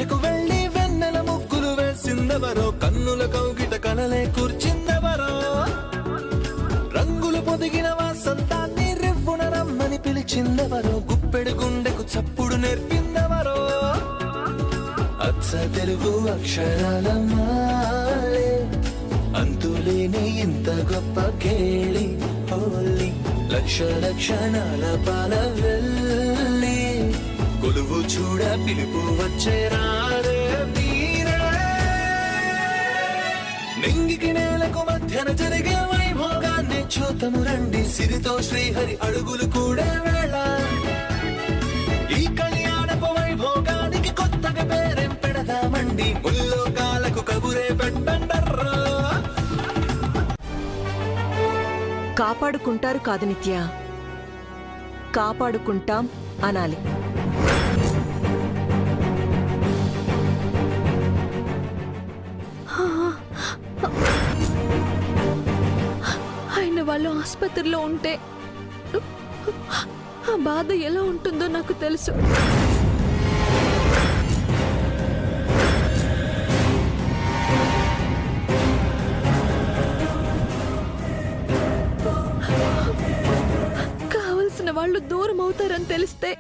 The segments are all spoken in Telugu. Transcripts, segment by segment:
పూజకు వెళ్ళి వెన్నెల ముగ్గులు వేసిందెవరో, కన్నుల కౌగిట కలలే కూర్చిందెవరో, రంగులు పొదిగిన వాసంతాన్ని రివ్వున రమ్మని పిలిచిందెవరో, గుప్పెడు గుండెకు చప్పుడు నేర్పిందెవరో, అచ్చ తెలుగు అక్షరాల మాలే అంతులేని ఇంత గొప్ప కేళి హోలీ, లక్ష లక్షణాల పాల వెళ్ళి కొలువు చూడ పిలుపు వచ్చే రారే వీరే, నింగికి నేలకు మధ్యన జరిగే వైభోగాన్ని చూతము రండి, సిరితో శ్రీహరి అడుగులు కూడా వేళ, ఈ కళ్యాణపు వైభోగానికి కొత్తగా పేరేం పెడదామండి, ముల్లోకాలకు కబురే పెట్టండర్రా. కాపాడుకుంటారు కాదు నిత్య, కాపాడుకుంటాం అనాలి. ఆయన వాళ్ళు ఆసుపత్రిలో ఉంటే ఆ బాధ ఎలా ఉంటుందో నాకు తెలుసు. కావలసిన వాళ్ళు దూరం అవుతారని తెలిస్తే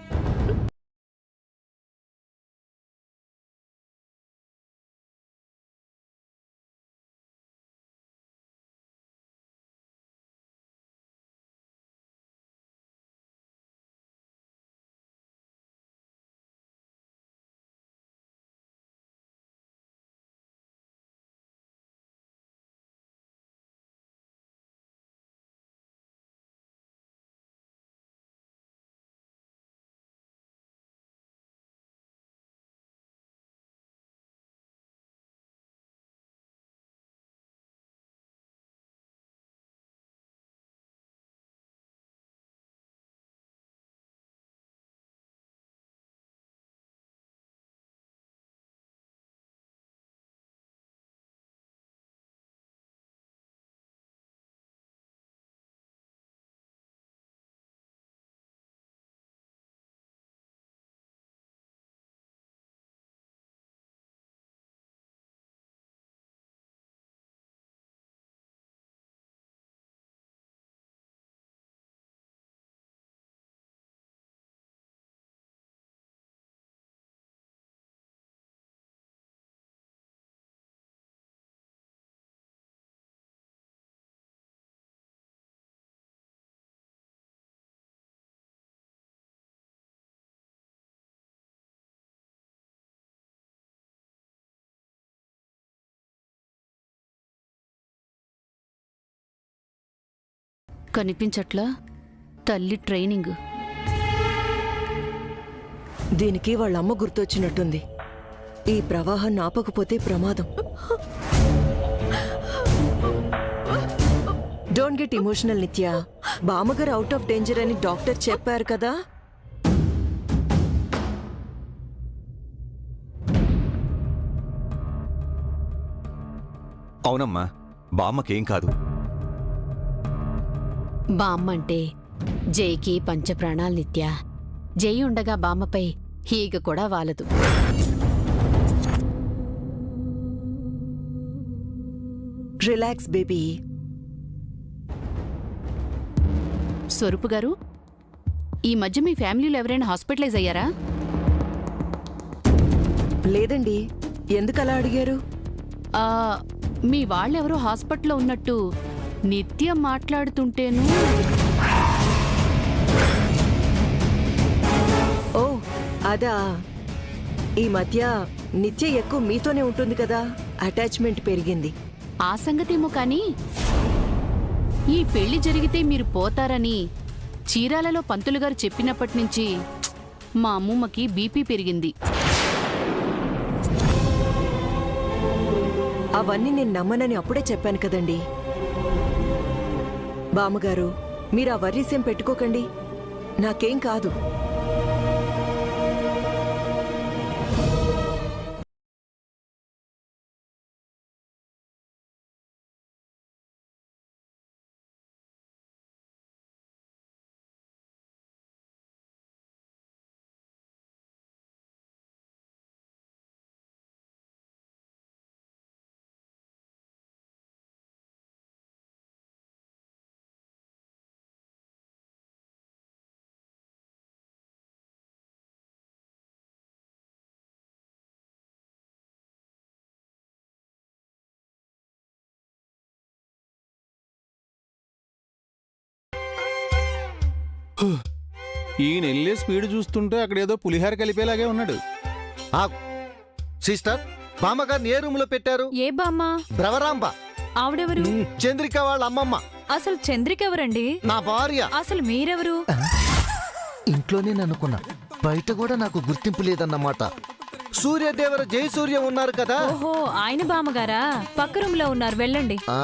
కనిపించట్లా తల్లి ట్రైనింగ్. దీనికి వాళ్ళమ్మ గుర్తొచ్చినట్టుంది. ఈ ప్రవాహం ఆపకపోతే ప్రమాదం. డోంట్ గెట్ ఇమోషనల్ నిత్య. బామ్మగారు అవుట్ ఆఫ్ డేంజర్ అని డాక్టర్ చెప్పారు కదా. అవునమ్మా, బామ్మకేం కాదు. బామ్మంటే జైకి పంచప్రాణాలు నిత్య. జై ఉండగా బామ్మపై హీగ కూడా వాలదు. Relax baby. స్వరూపు గారు, ఈ మధ్య మీ ఫ్యామిలీలో ఎవరైనా హాస్పిటలైజ్ అయ్యారా? లేదండి. ఎందుకలా అడిగారు? మీ వాళ్ళెవరో హాస్పిటల్లో ఉన్నట్టు నిత్యం మాట్లాడుతుంటేను. ఓ అదా, ఈ మధ్య నిత్య ఎక్కువ మీతోనే ఉంటుంది కదా, అటాచ్మెంట్ పెరిగింది. ఆ సంగతేమో కాని ఈ పెళ్లి జరిగితే మీరు పోతారని చీరాలలో పంతులుగారు చెప్పినప్పటి నుంచి మా అమ్మమ్మకి బీపీ పెరిగింది. అవన్నీ నేను నమ్మనని అప్పుడే చెప్పాను కదండి. బామ్మగారు, మీరు ఆ వర్రీసేం పెట్టుకోకండి. నాకేం కాదు. ఈయన వెళ్ళే స్పీడ్ చూస్తుంటే అక్కడ ఏదో పులిహార కలిపేలాగే ఉన్నాడు. సిస్టర్, బామ్మగారిని ఏ రూమ్ లో పెట్టారు? ఏ బామ్మ? భ్రవరాంబ. ఆవిడెవరు? చంద్రిక వాళ్ళ అమ్మమ్మ. అసలు చంద్రిక ఎవరండి? నా భార్య. అసలు మీరెవరు? ఇంట్లోనే అనుకున్నా, బయట కూడా నాకు గుర్తింపు లేదన్నమాట. సూర్యదేవర జయసూర్య ఉన్నారు కదా. ఓహో, ఆయన బామ్మగారా? పక్క రూమ్ లో ఉన్నారు, వెళ్ళండి. ఆ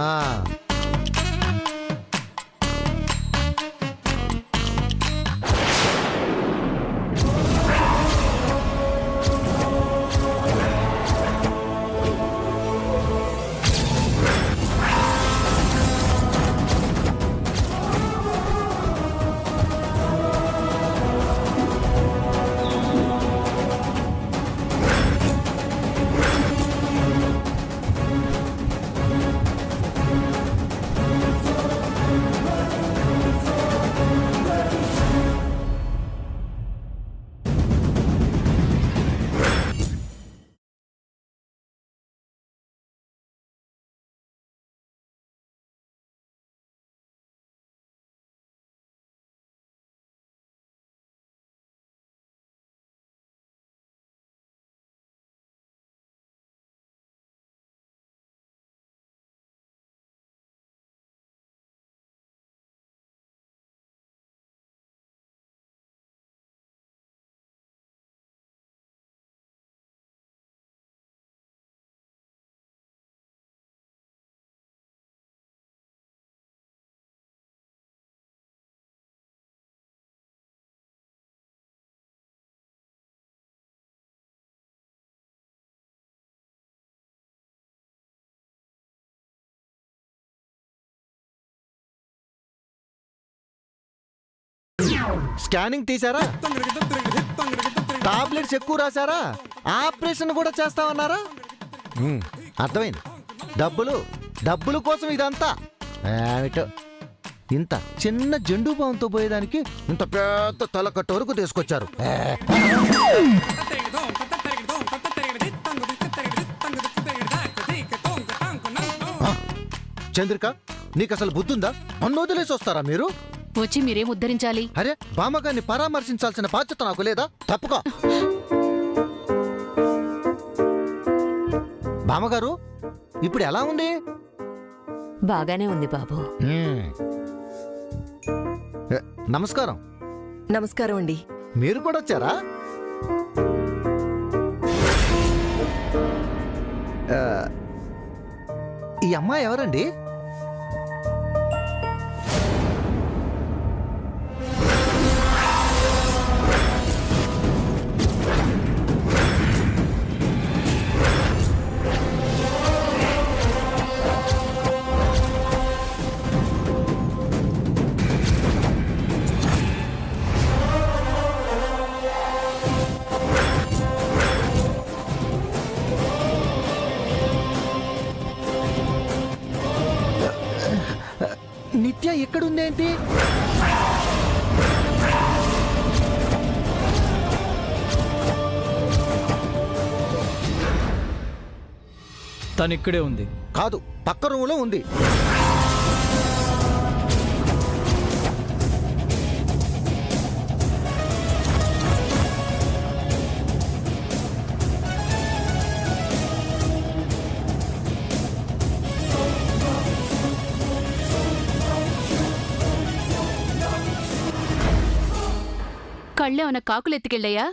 స్కానింగ్ తీసారా? టాబ్లెట్స్ ఎక్కువ రాశారా? ఆపరేషన్ కూడా చేస్తామన్నారా? అర్థమైంది. డబ్బులు కోసం ఇదంతా. ఏమిటో ఇంత చిన్న జెండు బాంతో పోయేదానికి ఇంత పెద్ద తలకట్టు వరకు తీసుకొచ్చారు. చంద్రిక, నీకు అసలు బుద్ధుందా? నన్ను వదిలేసి వస్తారా మీరు? వచ్చి మీరేం ఉద్ధరించాలి? అరే, బామ్మగారిని పరామర్శించాల్సిన బాధ్యత నాకు లేదా? తప్పుకో. బామ్మగారు, ఇప్పుడు ఎలా ఉంది? బాగానే ఉంది బాబు. నమస్కారం. నమస్కారం అండి. మీరు కూడా వచ్చారా? ఈ అమ్మాయి ఎవరండి? నిత్య ఎక్కడుందేంటి? తనిక్కడే ఉంది. కాదు, పక్క రూములో ఉంది. కళ్ళేమన్నా కాకులెత్తికెళ్ళయ్యా?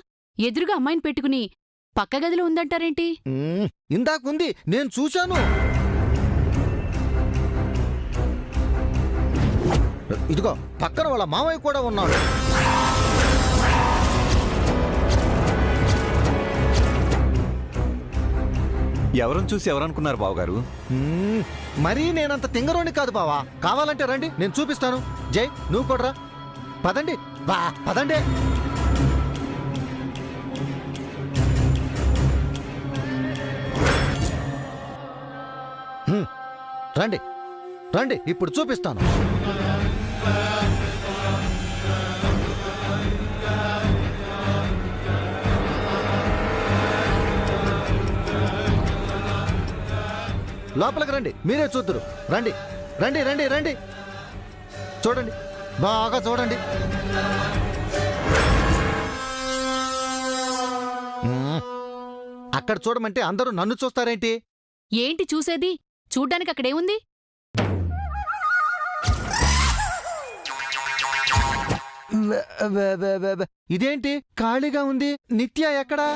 ఎదురుగా అమ్మాయిని పెట్టుకుని పక్క గదిలో ఉందంటారేంటి? ఇందాకుంది, నేను చూశాను. ఇదిగో పక్కన వాళ్ళ మామయ్య కూడా ఉన్నాడు. ఎవరని చూసి ఎవరనుకున్నారు బావగారు? మరీ నేనంత తింగరోని కాదు బావా. కావాలంటే రండి, నేను చూపిస్తాను. జై, నువ్వు కూడా రా. పదండి బా, పదండి. రండి రండి, ఇప్పుడు చూపిస్తాను. లోపలికి రండి, మీరే చూద్దరు. రండి రండి రండి రండి. చూడండి, బాగా చూడండి. మ్మ్. అక్కడ చూడమంటే అందరూ నన్ను చూస్తారేంటి? ఏంటి చూసేది? చూడ్డానికి అక్కడేముంది? ఇదేంటి ఖాళీగా ఉంది? నిత్య ఎక్కడా?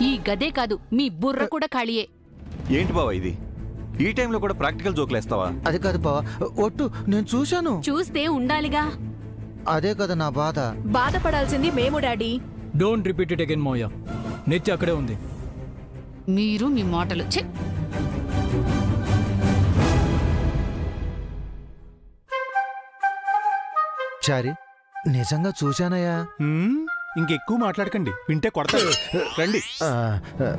ఈ గదే కాదు, మీ బుర్ర కూడా ఖాళీయే. ఏంటి బావా ఇది? ఈ టైంలో కూడా ప్రాక్టికల్ జోకులేస్తావా? అది కాదు బావా, ఒట్టు నేను చూశాను. చూస్తే ఉండాలిగా. అదే కదా నా బాధ. బాధపడాల్సింది మేము daddy. Don't repeat it again మోయా. నిత్య అక్కడే ఉంది. మీరు మీ మాటలు ఛే! చారి నిజంగా చూశానయ్యా. ఇంకెక్కువ మాట్లాడకండి, వింటే కొడతారు. రండి. ఆ, ఆ.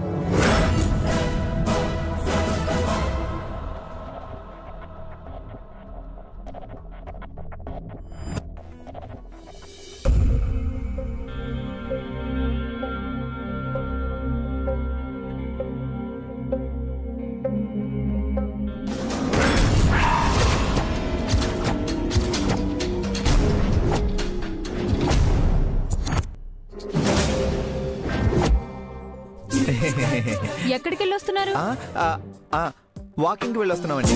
ఎక్కడికి వెళ్ళొస్తున్నారు? వాకింగ్కి వెళ్ళొస్తున్నామండి.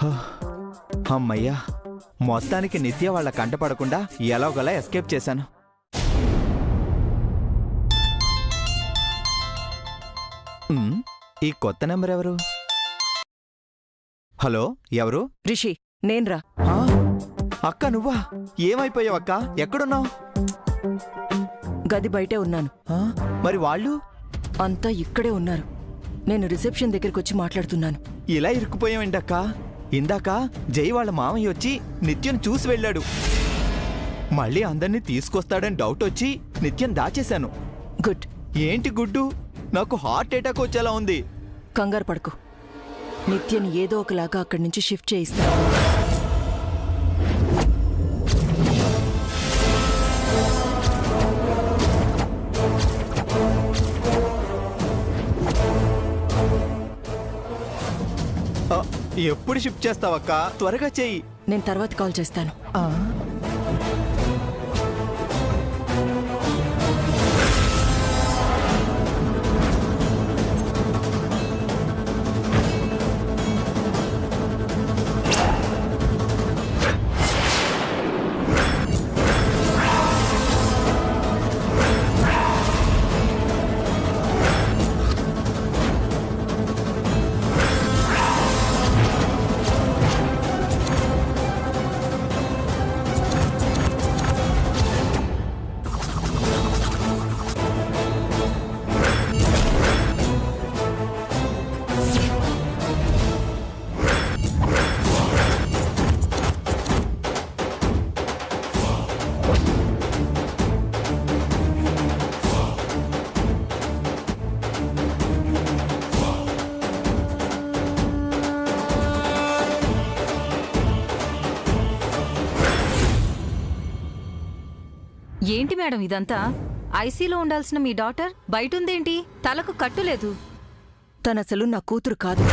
ఆ? అమ్మయ్యా, మొత్తానికి నిత్య వాళ్ళ కంటపడకుండా ఎలాగోలా ఎస్కేప్ చేశాను. ఈ కొత్త నెంబర్ ఎవరు? హలో, ఎవరు? రిషి, నేన్రా. ఆ, అక్క నువ్వా? ఏమైపోయావు అక్క? ఎక్కడున్నావు? గది బయటే ఉన్నాను. మరి వాళ్ళు? అంతా ఇక్కడే ఉన్నారు. నేను రిసెప్షన్ దగ్గరికి వచ్చి మాట్లాడుతున్నాను. ఇలా ఇరుక్కుపోయావేంటక్క? ఇందాక జై వాళ్ళ మామయ్య వచ్చి నిత్యం చూసి వెళ్ళాడు. మళ్ళీ అందరినీ తీసుకొస్తాడని డౌట్ వచ్చి నిత్యం దాచేశాను. గుడ్. ఏంటి గుడ్డు? నాకు హార్ట్ అటాక్ వచ్చేలా ఉంది. కంగారు పడుకో. నిత్యని ఏదో ఒకలాగా అక్కడి నుంచి షిఫ్ట్ చేయిస్తాను. ఎప్పుడు షిఫ్ట్ చేస్తావక్క? త్వరగా చెయ్యి. నేను తర్వాత కాల్ చేస్తాను. ఏంటి మేడం ఇదంతా? ఐసీలో ఉండాల్సిన మీ డాటర్ బయటుందేంటి? తలకు కట్టులేదు. తనసలు నా కూతురు కాదు.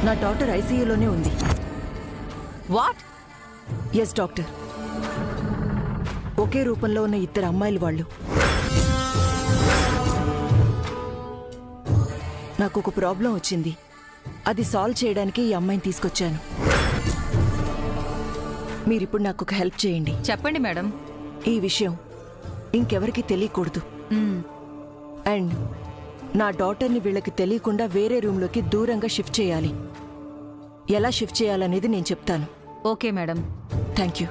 నా డాటర్ ఐసీయూలోనే ఉంది. వాట్? Yes doctor. ఒకే రూపంలో ఉన్న ఇద్దరు అమ్మాయిలు వాళ్ళు. నాకు ఒక ప్రాబ్లం వచ్చింది. అది సాల్వ్ చేయడానికి ఈ అమ్మాయిని తీసుకొచ్చాను. మీరిప్పుడు నాకు ఒక హెల్ప్ చేయండి. చెప్పండి మేడం. ఈ విషయం ఇంకెవరికి తెలియకూడదు. అండ్ నా డాటర్ని వీళ్ళకి తెలియకుండా వేరే రూమ్లోకి దూరంగా షిఫ్ట్ చేయాలి. ఎలా షిఫ్ట్ చేయాలనేది నేను చెప్తాను. Okay madam. Thank you.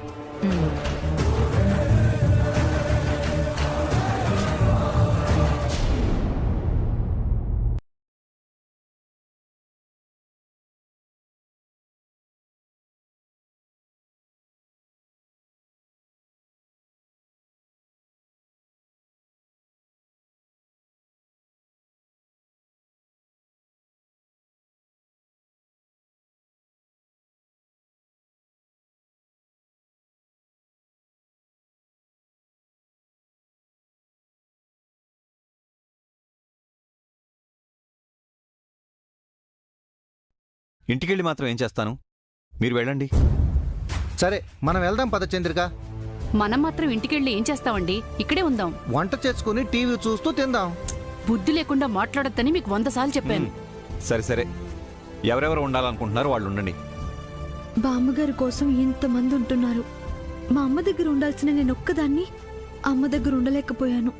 ఇంటికెళ్ళి మాత్రం ఏం చేస్తాను? మీరు వెళ్ళండి. సరే మనం వెళ్దాం పద చంద్రిక. మనం మాత్రం ఇంటికెళ్ళి ఏం చేస్తామండి? ఇక్కడే ఉందాం. వంట చేసుకుని టీవీ చూస్తూ తిందాం. బుద్ధి లేకుండా మాట్లాడొద్దని మీకు 100 సార్లు చెప్పాను. సరే సరే, ఎవరెవరు ఉండాలనుకుంటున్నారో వాళ్ళు ఉండండి. బామ్మగారి కోసం ఇంతమంది ఉంటున్నారు. మా అమ్మ దగ్గర ఉండాల్సిన నేను ఒక్కదాన్ని అమ్మ దగ్గర ఉండలేకపోయాను.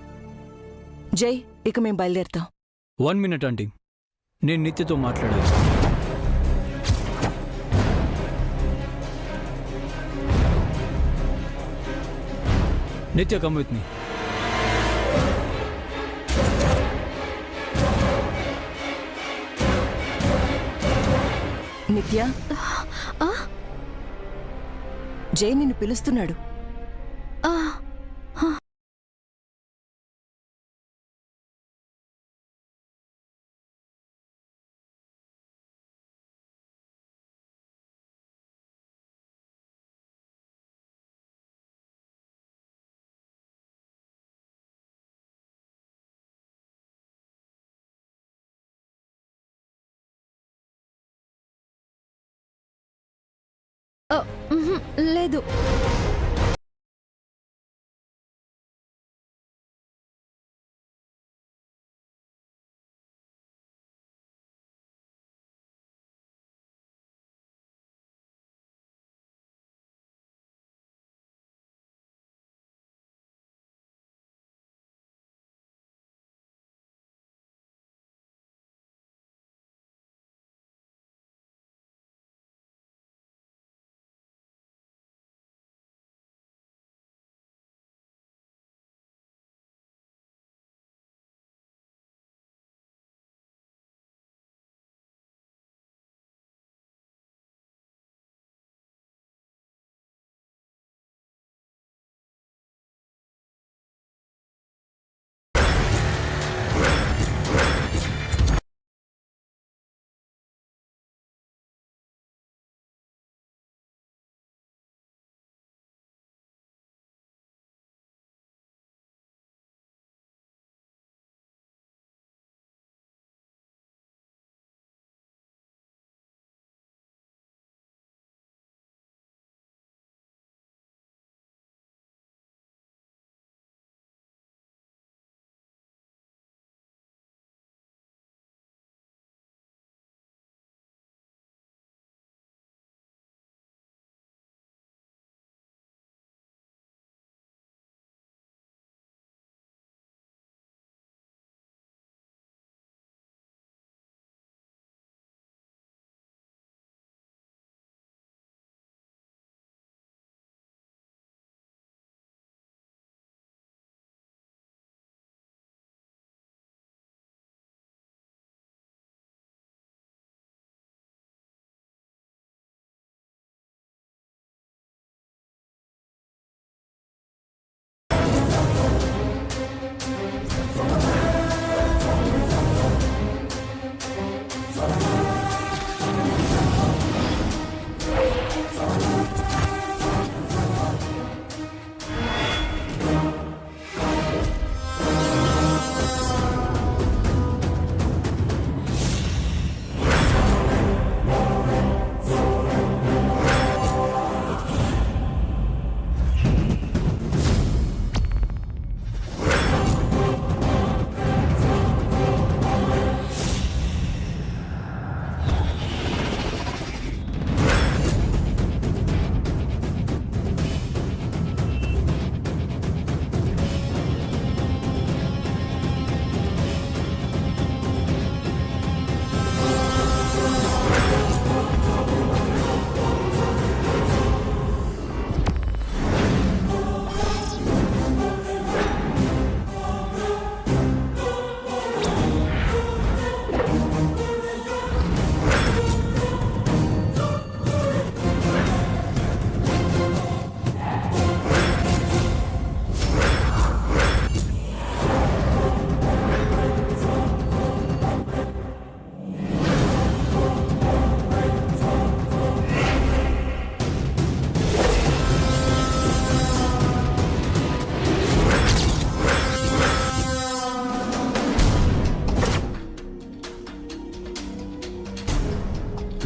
జై, ఇక మేం బయలుదేరుతాం. 1 మినిట్ ఆంటీ, నేను నిత్యతో మాట్లాడాలి. నిత్య, కమ్ విత్ మీ. నిత్య, జై నిన్ను పిలుస్తున్నాడు. లేదు.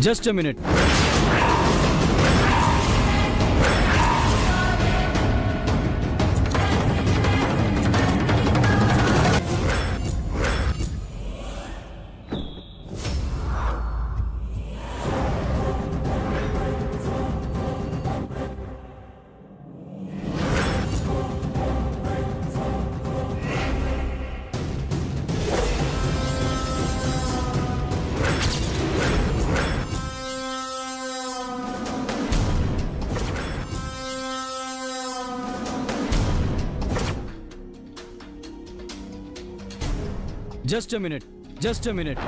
Just a minute. Just a minute. Just a minute.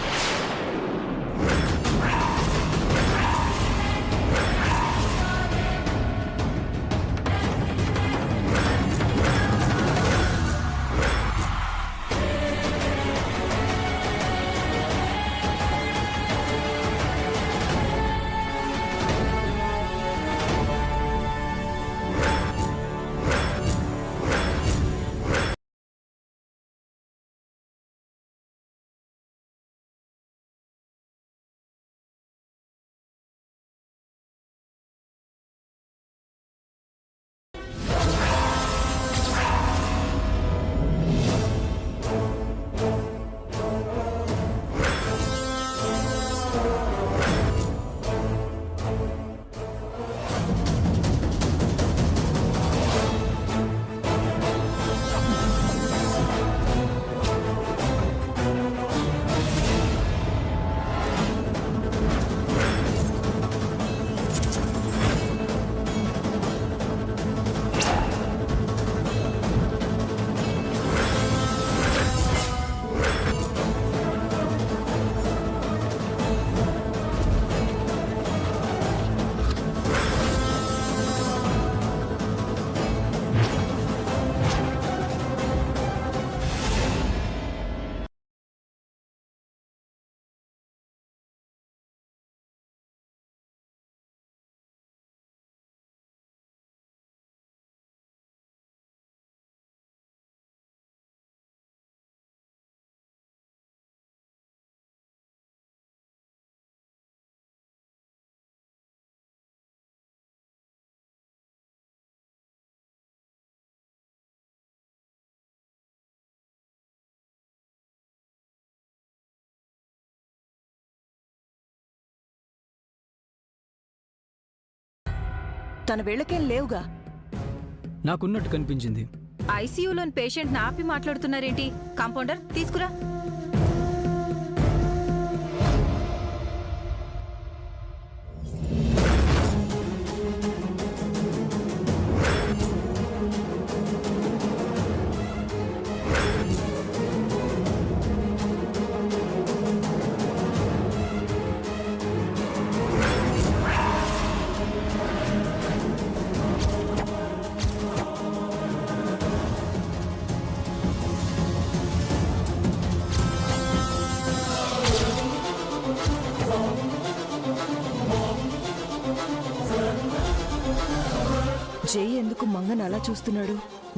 తన వేళకేం లేవుగా. నాకున్నట్టు కనిపించింది. ఐసీయూలోని పేషెంట్ని ఆపి మాట్లాడుతున్నారేంటి? కాంపౌండర్ తీసుకురా. జై ఎందుకు మంగన్ అలా చూస్తున్నాడు?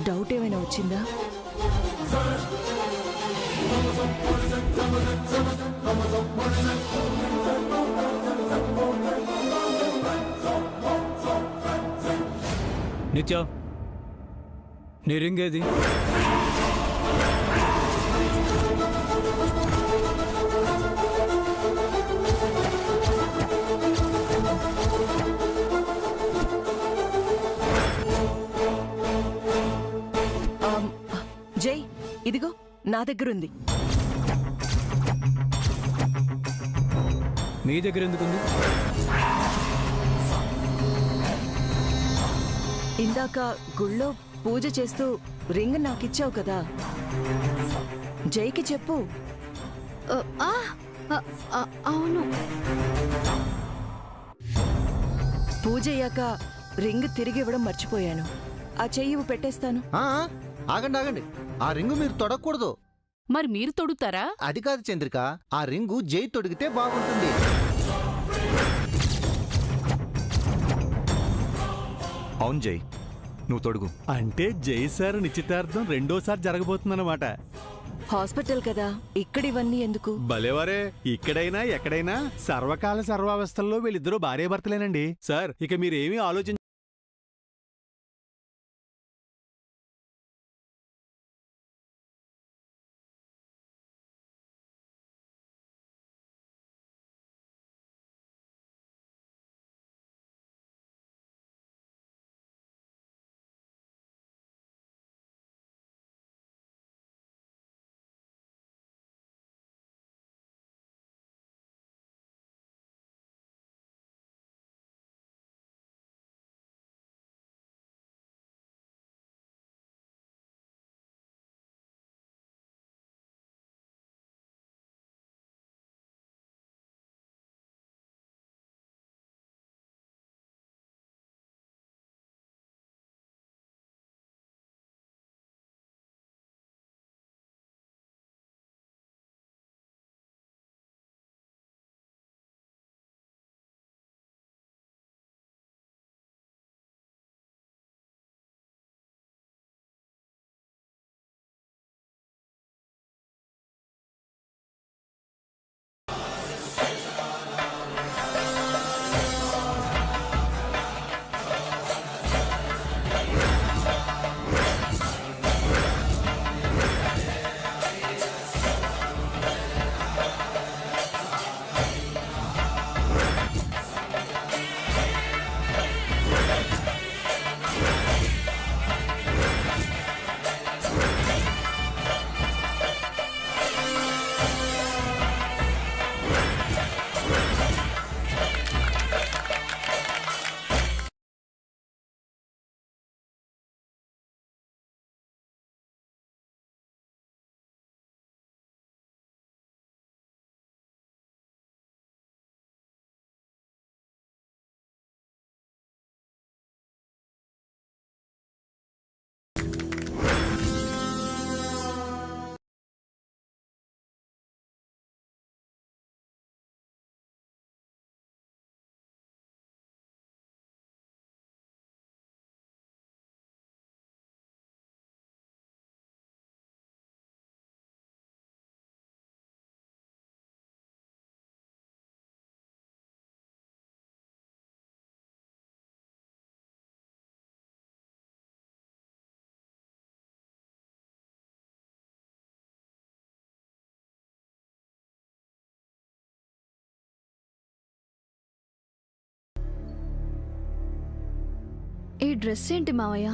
డౌట్ ఏమైనా వచ్చిందా? నిత్య, నీ రింగ్ ఏది? జై, ఇదిగో నా దగ్గరుంది. మీ దగ్గర ఎందుకుంది? ఇందాక గుళ్ళో పూజ చేస్తూ రింగ్ నాకిచ్చావు కదా, జైకి చెప్పు. అవును. పూజ అయ్యాక రింగ్ తిరిగి ఇవ్వడం మర్చిపోయాను. ఆ చెయ్యి పెట్టేస్తాను. ఆగండి ఆగండి, ఆ రింగు మీరు తొడగకూడదు. మరి మీరు తొడుగుతారా? అది కాదు చంద్రిక, ఆ రింగు జై తొడిగితే బాగుంటుంది. అవును జై, నువ్వు తొడుగు. అంటే జై సార్ నిశ్చితార్థం రెండోసారి జరగబోతుందన్నమాట. హాస్పిటల్ కదా, ఇక్కడ ఇవన్నీ ఎందుకు? భలేవారే, ఇక్కడైనా ఎక్కడైనా సర్వకాల సర్వావస్థల్లో వీళ్ళిద్దరూ భార్యాభర్తలేనండి. సార్, ఇక మీరేమీ ఆలోచించ ఈ డ్రెస్ ఏంటి మావయ్య?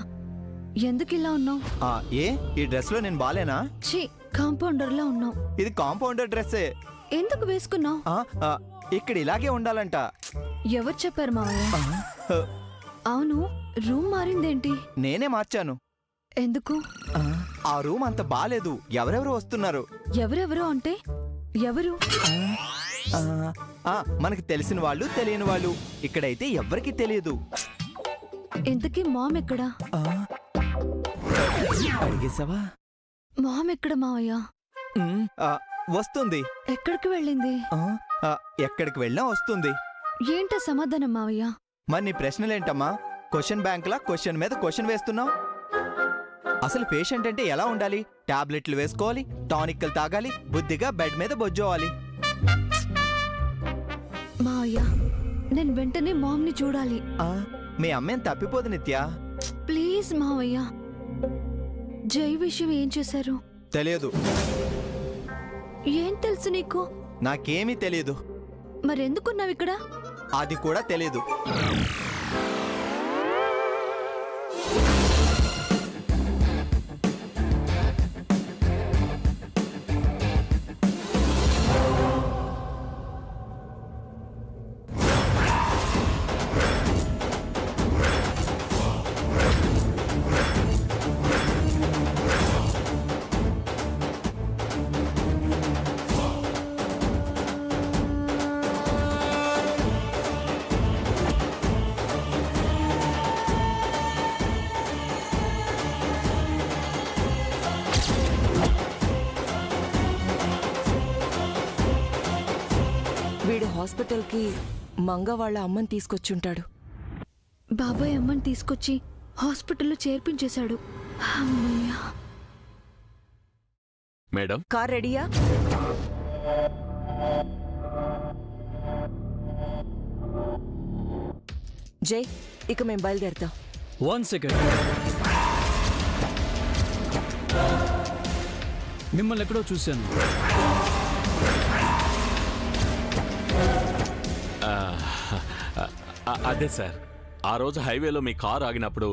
ఎందుకు ఇలా ఉన్నావు? ఏ ఈ డ్రెస్ లో నేను బాలేనా? ఛీ, కాంపౌండర్లా ఉన్నావు. ఇది కాంపౌండర్ డ్రెస్సే. ఎందుకు వేసుకున్నావు? ఇక్కడ ఇలాగే ఉండాలంట. ఎవరు చెప్పారు మావయ్య? ఆ, అవును, రూమ్ మారిందేంటి? నేనే మార్చాను. ఎందుకు? ఆ రూమ్ అంత బాలేదు. ఎవరెవరు వస్తున్నారు? ఎవరెవరు అంటే ఎవరు? మనకి తెలిసిన వాళ్ళు, తెలియని వాళ్ళు. ఇక్కడైతే ఎవ్వరికి తెలియదు. ఇంతకీ మామ్ ఎక్కడా? అడిగేసావా? మామ్ ఎక్కడ మావయ్య? వస్తుంది. ఎక్కడికి వెళ్ళింది? ఎక్కడికి వెళ్ళినా వస్తుంది. ఏంట సమాధానం మావయ్య? మరి నీ ప్రశ్నలేంటమ్మా? క్వశ్చన్ బ్యాంక్ లా క్వశ్చన్ మీద క్వశ్చన్ వేస్తున్నావు. అసలు పేషెంట్ అంటే ఎలా ఉండాలి? టాబ్లెట్లు వేసుకోవాలి, టానిక్లు తాగాలి, బుద్ధిగా బెడ్ మీద బొజ్జోవాలి. మావయ్య, నేను వెంటనే మామ్ ని చూడాలి. మీ అమ్మేం తప్పిపోదు నిత్య. ప్లీజ్ మావయ్య. జై విషయం ఏం చేశారు? తెలియదు. ఏం తెలుసు నీకు? నాకేమీ తెలియదు. మరెందుకున్నావు ఇక్కడ? అది కూడా తెలియదు. వీడు హాస్పిటల్కి మంగ వాళ్ళ అమ్మని తీసుకొచ్చుంటాడు. బాబాయ్ అమ్మని తీసుకొచ్చి హాస్పిటల్లో చేర్పించేశాడు. అమ్మయ్య. మేడం కార్ రెడీయా? జై, ఇక మేము బయలుదేరుతాం. 1 సెకండ్. మిమ్మల్ని ఎక్కడో చూశాను. అదే సార్, ఆ రోజు హైవేలో మీ కారు ఆగినప్పుడు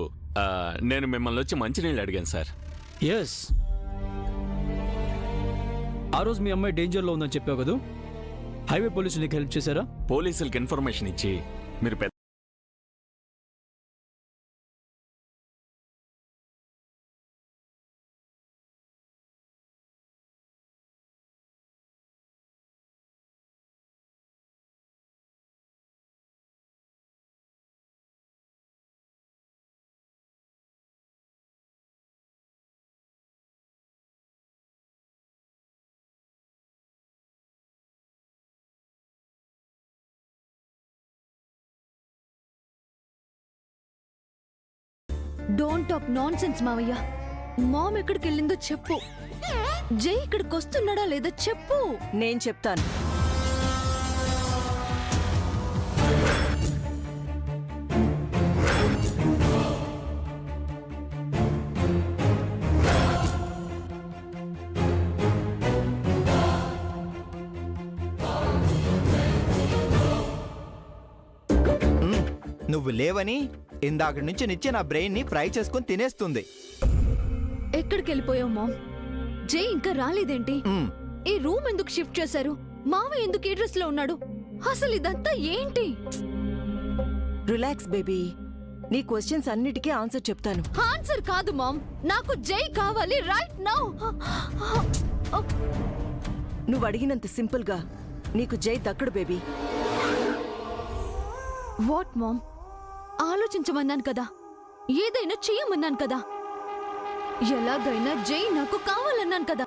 నేను మిమ్మల్ని వచ్చి మంచినీళ్ళు అడిగాను సార్. ఎస్, ఆ రోజు మీ అమ్మాయి డేంజర్లో ఉందని చెప్పావు కదా, హైవే పోలీసులు నీకు హెల్ప్ చేశారా? పోలీసులకు ఇన్ఫర్మేషన్ ఇచ్చి మీరు పెద్ద డోంట్ టాక్ నాన్ సెన్స్ మావయ్య. మామ్ ఎక్కడికి వెళ్ళిందో చెప్పు. జై ఇక్కడికి వస్తున్నాడా లేదా చెప్పు. నేను చెప్తాను. నువ్వు లేవని ఇందాక నుంచి నిత్య నా బ్రెయిన్ ని ఫ్రై చేసుకుని తినేస్తుంది. ఎక్కడికి వెళ్ళిపోయావు మామ్? జై ఇంకా రాలేదేంటి? మ్మ్. ఈ రూమ్ ఎందుకు షిఫ్ట్ చేశారు? మావయ్య ఎందుకు ఈ డ్రెస్ లో ఉన్నాడు? అసలు ఇదంతా ఏంటి? రిలాక్స్ బేబీ, నీ క్వశ్చన్స్ అన్నిటికీ ఆన్సర్ చెప్తాను. ఆన్సర్ కాదు మామ్, నాకు జై కావాలి రైట్ నౌ. నువ్వు అడిగినంత సింపుల్ గా నీకు జై దక్కడు బేబీ. What mom? ఆలోచించమన్నాను కదా, ఏదైనా చెయ్యమన్నాను కదా, ఎలాగైనా జై నాకు కావాలన్నాను కదా.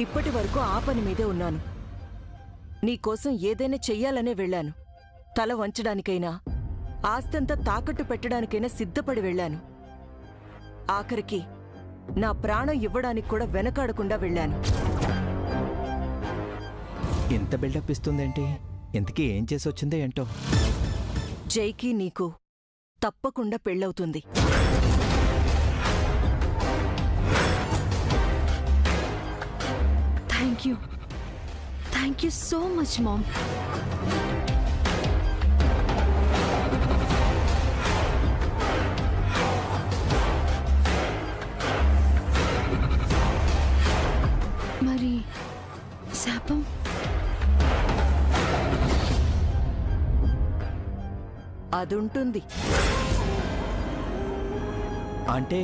ఇప్పటి వరకు ఆ పని మీదే ఉన్నాను. నీకోసం ఏదైనా చెయ్యాలనే వెళ్ళాను. తల వంచడానికైనా, ఆస్తంతా తాకట్టు పెట్టడానికైనా సిద్ధపడి వెళ్ళాను. ఆఖరికి నా ప్రాణం ఇవ్వడానికి కూడా వెనకాడకుండా వెళ్ళాను. ఎంత బిల్డప్ ఇస్తుందేంటి? ఇంతకీ ఏం చేసి వచ్చిందో ఏంటో. జైకి నీకు తప్పకుండా పెళ్ళవుతుంది. Thank you so much mom. మరి శాపం? అదుంటుంది. అంటే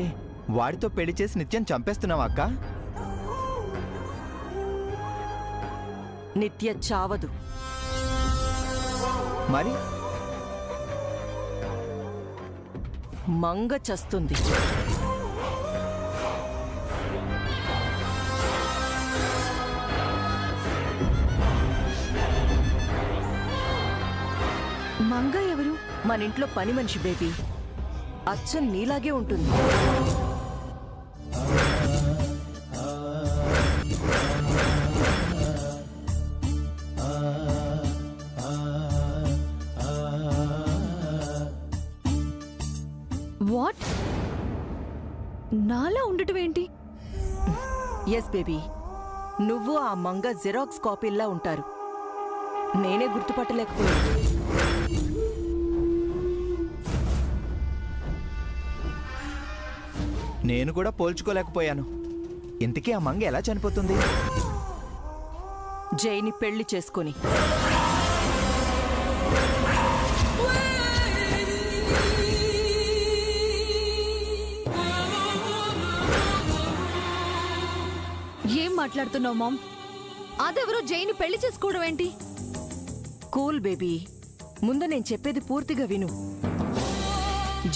వాడితో పెళ్లి చేసి నిత్యం చంపేస్తున్నావా అక్క? నిత్య చావదు. మరి మంగ చస్తుంది. మంగ ఎవరు? మన ఇంట్లో పని మనిషి బేబీ. అచ్చం నీలాగే ఉంటుంది. వాట్? నాలా ఉండటం ఏంటి? ఎస్ బేబీ, నువ్వు ఆ మంగ జిరాక్స్ కాపీల్లా ఉంటారు. నేనే గుర్తుపట్టలేకపోయాను. నేను కూడా పోల్చుకోలేకపోయాను. ఇంతకీ ఆ మంగ ఎలా చనిపోతుంది? జైని పెళ్లి చేసుకొని. ఏం మాట్లాడుతున్నావు మామ్? అదెవరో జైని పెళ్లి చేసుకోవడం ఏంటి? కూల్ బేబీ, ముందు నేను చెప్పేది పూర్తిగా విను.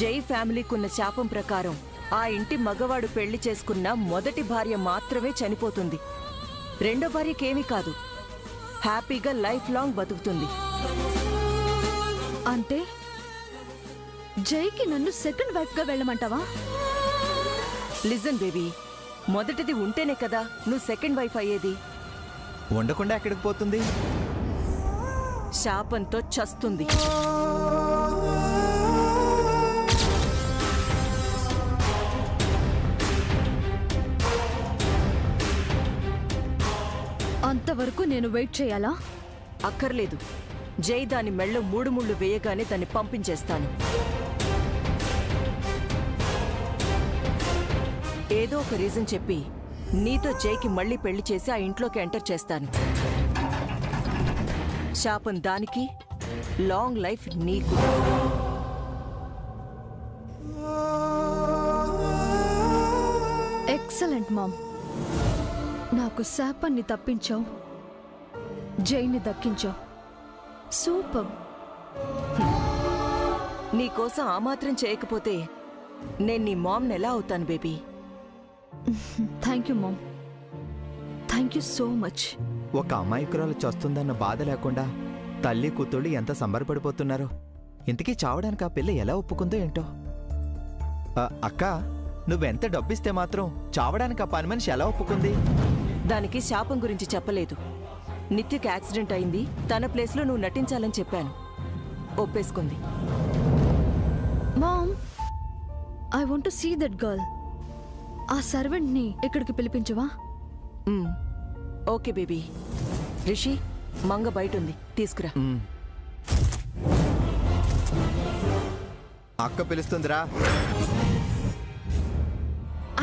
జై ఫ్యామిలీకున్న శాపం ప్రకారం ఆ ఇంటి మగవాడు పెళ్లి చేసుకున్న మొదటి భార్య మాత్రమే చనిపోతుంది. రెండో భార్యకేమీ కాదు, హ్యాపీగా లైఫ్ లాంగ్ బతుకుతుంది. అంటే జైకి నన్ను సెకండ్ వైఫ్ గా వెళ్ళమంటావా? లిజన్ బేబీ, మొదటిది ఉంటేనే కదా నువ్వు సెకండ్ వైఫ్ అయ్యేది. ఉండకుండా ఎక్కడికి పోతుంది? శాపంతో చస్తుంది. అంతవరకు నేను వెయిట్ చేయాలా? అక్కర్లేదు. జై దాని మెళ్ళో 3 ముళ్ళు వేయగానే దాన్ని పంపించేస్తాను. ఏదో ఒక రీజన్ చెప్పి నీతో జైకి మళ్ళీ పెళ్లి చేసి ఆ ఇంట్లోకి ఎంటర్ చేస్తాను. శాపం దానికి, లాంగ్ లైఫ్ నీకు. Excellent ma'am. నాకు శాపాన్ని తప్పించావు, జైని దక్కించావు. సూపర్. నీకోసం ఆ మాత్రం చేయకపోతే నేను నీ మామ్ని ఎలా అవుతాను baby? Thank you ma'am, thank you so much. ఒక అమాయకురాలు చస్తుందన్న బాధ లేకుండా తల్లి కూతుళ్ళు ఎంత సంబరపడిపోతున్నారో. ఇంతకీ చావడానికి ఆ పిల్ల ఎలా ఒప్పుకుందో ఏంటో. అక్క, నువ్వెంత డబ్బిస్తే మాత్రం చావడానికి ఆ పని మనిషి ఎలా ఒప్పుకుంది? దానికి శాపం గురించి చెప్పలేదు. నిత్యకి యాక్సిడెంట్ అయింది, తన ప్లేస్లో నువ్వు నటించాలని చెప్పాను. ఒప్పేసుకుంది. Mom, I want to see that girl. ఆ సర్వెంట్ని ఇక్కడికి పిలిపించవా? Okay baby. రిషి, మంగ బయట ఉంది, తీసుకురా. అక్క పిలుస్తుందిరా.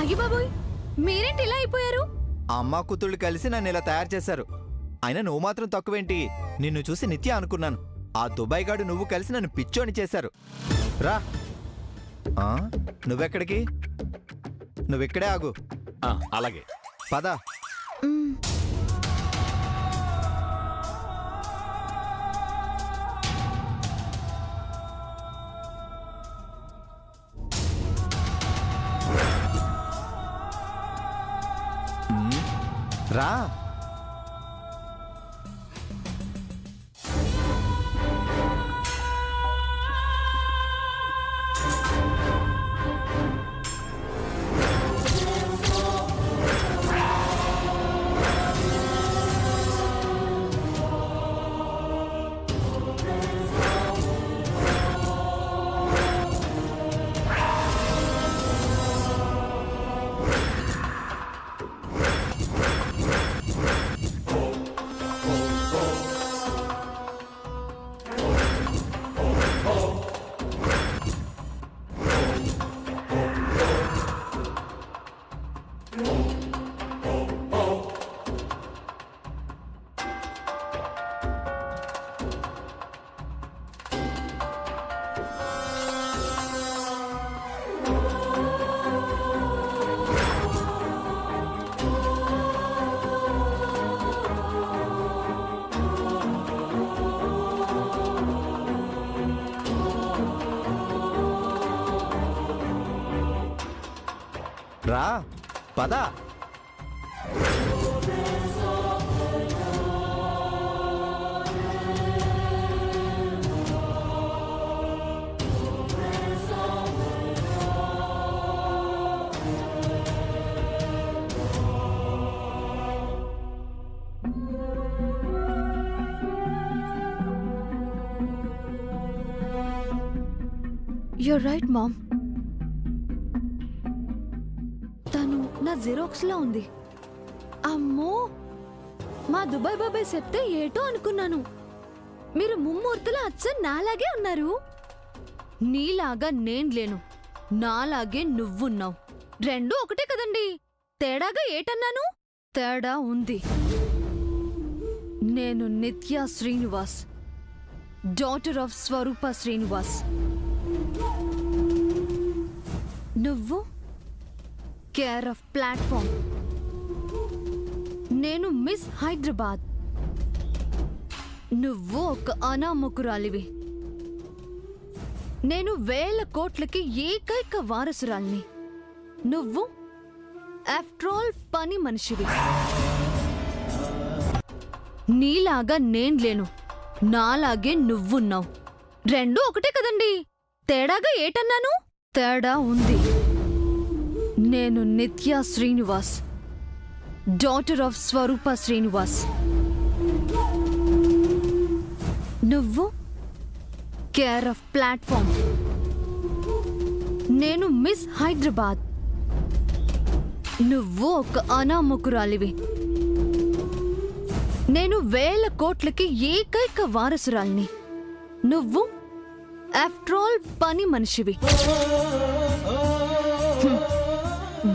అయ్య బాబోయ్, మీరేంటి ఇలా అయిపోయారు? అమ్మ కూతుళ్ళు కలిసి నన్ను ఇలా తయారు చేశారు. అయినా నువ్వు మాత్రం తక్కువేంటి? నిన్ను చూసి నిత్య అనుకున్నాను. ఆ దుబాయ్ గాడు నువ్వు కలిసి నన్ను పిచ్చోని చేశారు. రా. నువ్వెక్కడికి? నువ్విక్కడే ఆగు. అలాగే. పద. రా. రా. పద. You're right, Mom. తను నా జిరాక్స్ లా ఉంది. అమ్మో, మా దుబాయ్ బాబాయ్ చెప్తే ఏటో అనుకున్నాను. మీరు ముమ్మూర్తుల అచ్చ నాలాగే ఉన్నారు. నీలాగా నేను లేను, నాలాగే నువ్వున్నావు. రెండు ఒకటే కదండి. తేడాగా ఏటన్నాను? తేడా ఉంది. నేను నిత్య శ్రీనివాస్, డాటర్ ఆఫ్ స్వరూప శ్రీనివాస్. నువ్వు కేర్ ఆఫ్ ప్లాట్ఫామ్. నేను మిస్ హైదరాబాద్. నువ్వు ఒక అనామకురాలివి. నేను 1000 కోట్లకి ఏకైక వారసురాల్ని. నువ్వు ఆఫ్టర్ ఆల్ పని మనిషివి. నీలాగా నేను లేను, నాలాగే నువ్వున్నావు. రెండు ఒకటే కదండి. తేడాగా ఏటన్నాను? తేడా ఉంది. నేను నిత్య శ్రీనివాస్, డాటర్ ఆఫ్ స్వరూప శ్రీనివాస్. నువ్వు కేర్ ఆఫ్ ప్లాట్ఫామ్. నేను మిస్ హైదరాబాద్. నువ్వు ఒక అనామకురాలివి. నేను 1000 కోట్లకి ఏకైక వారసురాల్ని. నువ్వు ఆఫ్టర్ ఆల్ పని మనిషివి.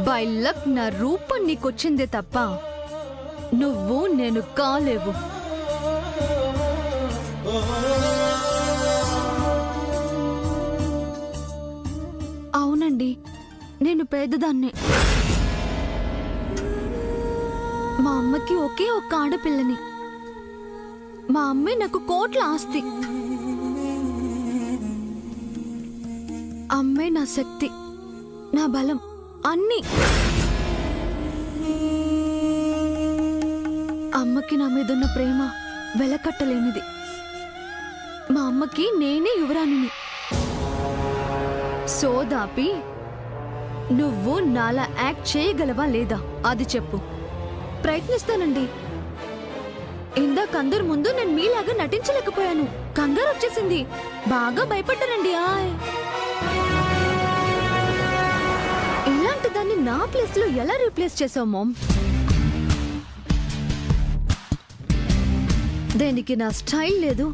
బై లక్ నా రూపం నీకొచ్చిందే తప్ప నువ్వు నేను కాలేవు. అవునండి, నేను పేదదాన్నే. మా అమ్మకి ఒకే ఒక్క ఆడపిల్లని. మా అమ్మే నాకు కోట్ల ఆస్తి. అమ్మే నా శక్తి, నా బలం, అన్నీ. అమ్మకి నా మీదున్న ప్రేమ వెలకట్టలేనిది. మా అమ్మకి నేనే యువరాణిని. సోదాపి నువ్వు నాలా యాక్ట్ చేయగలవా లేదా అది చెప్పు. ప్రయత్నిస్తానండి. ఇందాకందరి ముందు నేను మీలాగా నటించలేకపోయాను. కంగారు వచ్చేసింది. బాగా భయపడ్డానండి. ఇలాంటి దాన్ని నా ప్లేస్ లో ఎలా రీప్లేస్ చేసావు మామ్? దేనికి నా స్టైల్ లేదు,